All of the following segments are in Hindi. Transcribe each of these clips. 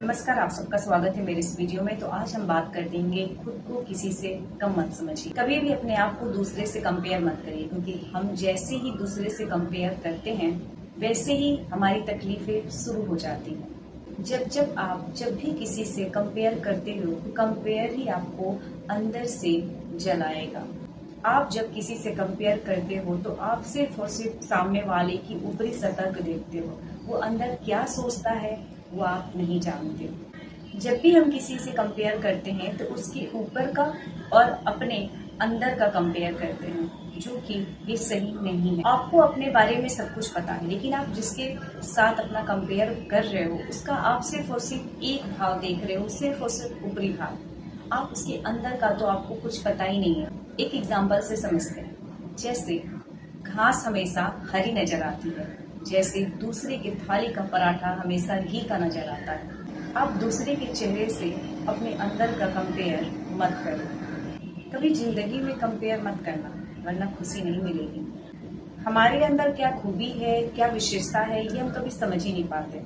नमस्कार, आप सबका स्वागत है मेरे इस वीडियो में। तो आज हम बात कर देंगे खुद को किसी से कम मत समझिए। कभी भी अपने आप को दूसरे से कंपेयर मत करिए, क्योंकि हम जैसे ही दूसरे से कंपेयर करते हैं वैसे ही हमारी तकलीफें शुरू हो जाती हैं। जब भी किसी से कंपेयर करते हो तो कंपेयर ही आपको अंदर से जलाएगा। आप जब किसी से कंपेयर करते हो तो आप सिर्फ और सिर्फ सामने वाले की ऊपरी सतह को देखते हो, वो अंदर क्या सोचता है वो आप नहीं जानते। जब भी हम किसी से कंपेयर करते हैं तो उसके ऊपर का और अपने अंदर का कंपेयर करते हैं, जो कि ये सही नहीं है। आपको अपने बारे में सब कुछ पता है, लेकिन आप जिसके साथ अपना कंपेयर कर रहे हो उसका आप सिर्फ और सिर्फ एक भाव देख रहे हो, सिर्फ और सिर्फ ऊपरी भाव। आप उसके अंदर का तो आपको कुछ पता ही नहीं है। एक एग्जाम्पल से समझते हैं। जैसे घास हमेशा हरी नजर आती है, जैसे दूसरे के थाली का पराठा हमेशा घी का नजर आता है। आप दूसरे के चेहरे से अपने अंदर का कंपेयर मत करो। कभी जिंदगी में कंपेयर मत करना, वरना खुशी नहीं मिलेगी। हमारे अंदर क्या खूबी है, क्या विशेषता है, ये हम कभी समझ ही नहीं पाते।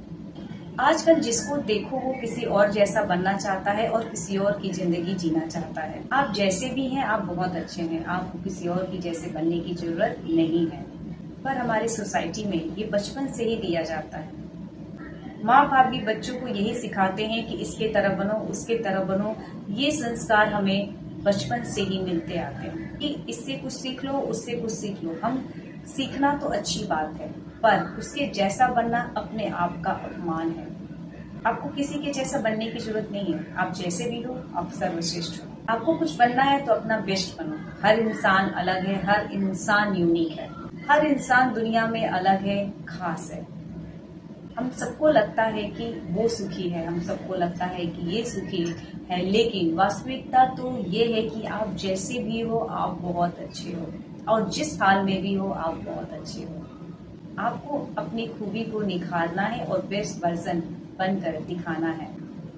आजकल जिसको देखो वो किसी और जैसा बनना चाहता है और किसी और की जिंदगी जीना चाहता है। आप जैसे भी हैं आप बहुत अच्छे हैं, आपको किसी और की जैसे बनने की जरूरत नहीं है। पर हमारी सोसाइटी में ये बचपन से ही दिया जाता है। माँ बाप भी बच्चों को यही सिखाते हैं कि इसके तरह बनो, उसके तरह बनो। ये संस्कार हमें बचपन से ही मिलते आते हैं कि इससे कुछ सीख लो, उससे कुछ सीख लो। हम सीखना तो अच्छी बात है, पर उसके जैसा बनना अपने आप का अपमान है। आपको किसी के जैसा बनने की जरूरत नहीं है। आप जैसे भी हो आप सर्वश्रेष्ठ हो। आपको कुछ बनना है तो अपना बेस्ट बनो। हर इंसान अलग है, हर इंसान यूनिक है, हर इंसान दुनिया में अलग है, खास है। हम सबको लगता है कि वो सुखी है, हम सबको लगता है कि ये सुखी है, लेकिन वास्तविकता तो ये है कि आप जैसे भी हो आप बहुत अच्छे हो, और जिस हाल में भी हो आप बहुत अच्छे हो। आपको अपनी खूबी को निखारना है और बेस्ट वर्जन बनकर दिखाना है।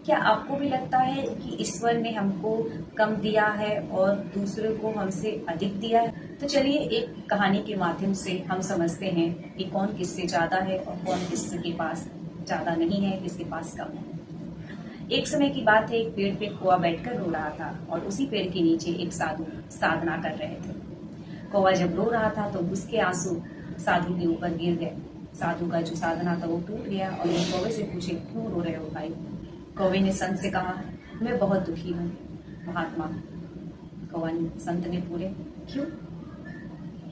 क्या आपको भी लगता है कि ईश्वर ने हमको कम दिया है और दूसरों को हमसे अधिक दिया है? तो चलिए एक कहानी के माध्यम से हम समझते हैं कि कौन किससे ज्यादा है और कौन किसके पास ज्यादा नहीं है, किसके पास कम है। एक समय की बात है, एक पेड़ पे कौवा बैठकर रो रहा था और उसी पेड़ के नीचे एक साधु साधना कर रहे थे। कौवा जब रो रहा था तो उसके आंसू साधु के ऊपर गिर गए। साधु का जो साधना था वो टूट गया और वो कौवे से पूछे, क्यों रो रहे हो भाई? कौवे ने संत से कहा, मैं बहुत दुखी हूँ महात्मा। संत ने पूछे, क्यों?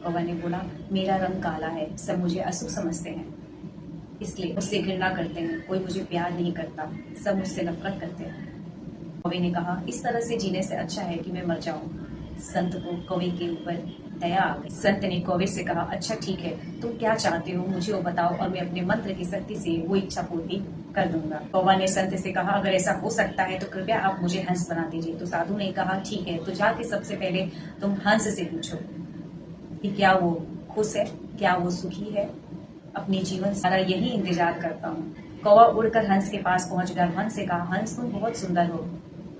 कौवा ने बोला, मेरा रंग काला है, सब मुझे अशुभ समझते हैं, इसलिए मुझसे घृणा करते हैं, कोई मुझे प्यार नहीं करता, सब मुझसे नफरत करते हैं। कौवे ने कहा, इस तरह से जीने से अच्छा है कि मैं मर जाऊं। संत को कौवे के ऊपर दया आ गई। संत ने कौवे से कहा, अच्छा ठीक है, तुम क्या चाहते हो मुझे वो बताओ और मैं अपने मंत्र की शक्ति से वो इच्छा पूर्ति कर दूंगा। कौवा ने संत से कहा, अगर ऐसा हो सकता है तो कृपया आप मुझे हंस बना दीजिए। तो साधु ने कहा, ठीक है, तो जाके सबसे पहले तुम हंस से पूछो कि क्या वो खुश है, क्या वो सुखी है। अपने जीवन सारा यही इंतजार करता हूँ। कौवा उड़कर हंस के पास पहुंच गया। हंस से कहा, हंस तुम बहुत सुंदर हो,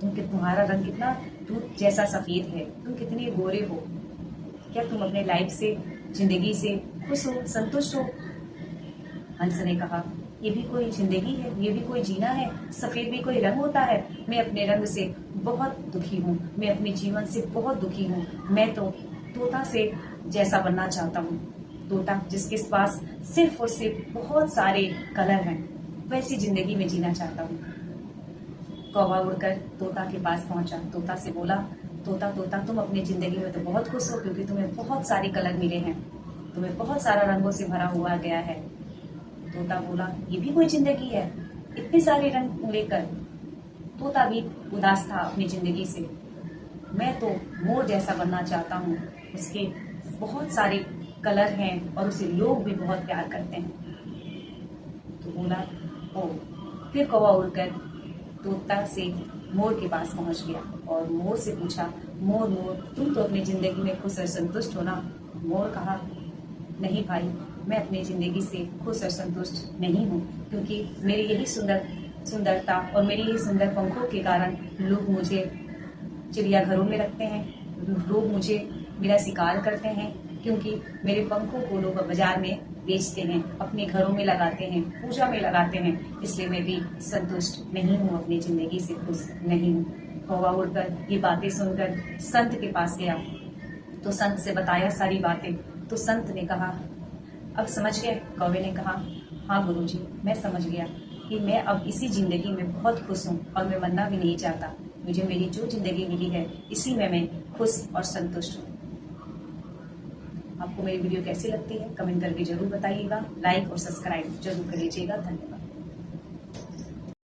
तुम्हारा रंग कितना दूध जैसा सफेद है, तुम कितने गोरे हो, क्या तुम अपने लाइफ से, जिंदगी से खुश हो, संतुष्ट हो? हंस ने कहा, ये भी कोई जिंदगी है, ये भी कोई जीना है, सफेद भी कोई रंग होता है। मैं अपने रंग से बहुत दुखी हूँ, मैं अपने जीवन से बहुत दुखी हूँ। मैं तो तोता से जैसा बनना चाहता हूँ, तोता जिसके पास सिर्फ और सिर्फ बहुत सारे कलर हैं, वैसी जिंदगी में जीना चाहता हूँ। कौवा उड़कर तोता के पास पहुंचा। तोता से बोला, तोता तोता तुम अपनी जिंदगी में तो बहुत खुश हो, क्योंकि तुम्हें बहुत सारे कलर मिले हैं, तुम्हें बहुत सारा रंगों से भरा हुआ गया है। तोता बोला, ये भी कोई जिंदगी है, इतने सारे रंग लेकर? तोता भी उदास था अपनी जिंदगी से। मैं तो मोर जैसा बनना चाहता हूँ, उसके बहुत सारे कलर हैं और उसे लोग भी बहुत प्यार करते हैं। तो बोला, ओ। फिर कौवा उड़कर तोता से मोर के पास पहुंच गया और मोर से पूछा, मोर मोर तुम तो अपनी जिंदगी में खुश और संतुष्ट हो ना? मोर कहा, नहीं भाई, मैं अपनी जिंदगी से खुश और संतुष्ट नहीं हूँ, क्योंकि मेरी यही सुंदरता और मेरी यही सुंदर पंखों के कारण लोग मुझे चिड़ियाघरों में रखते हैं, लोग मुझे मेरा शिकार करते हैं, क्योंकि मेरे पंखों को लोग बाजार में बेचते हैं, अपने घरों में लगाते हैं, पूजा में लगाते हैं, इसलिए मैं भी संतुष्ट नहीं हूँ, अपनी जिंदगी से खुश नहीं हूँ। कौवा उड़कर ये बातें सुनकर संत के पास गया, तो संत से बताया सारी बातें। तो संत ने कहा, अब समझ गए? कौवे ने कहा, हाँ गुरुजी, मैं समझ गया कि मैं अब इसी जिंदगी में बहुत खुश हूँ और मैं मरना भी नहीं चाहता। मुझे मेरी जो जिंदगी मिली है इसी में मैं खुश और संतुष्ट हूँ। आपको मेरी वीडियो कैसी लगती है कमेंट करके जरूर बताइएगा। लाइक और सब्सक्राइब जरूर कर लीजिएगा। धन्यवाद।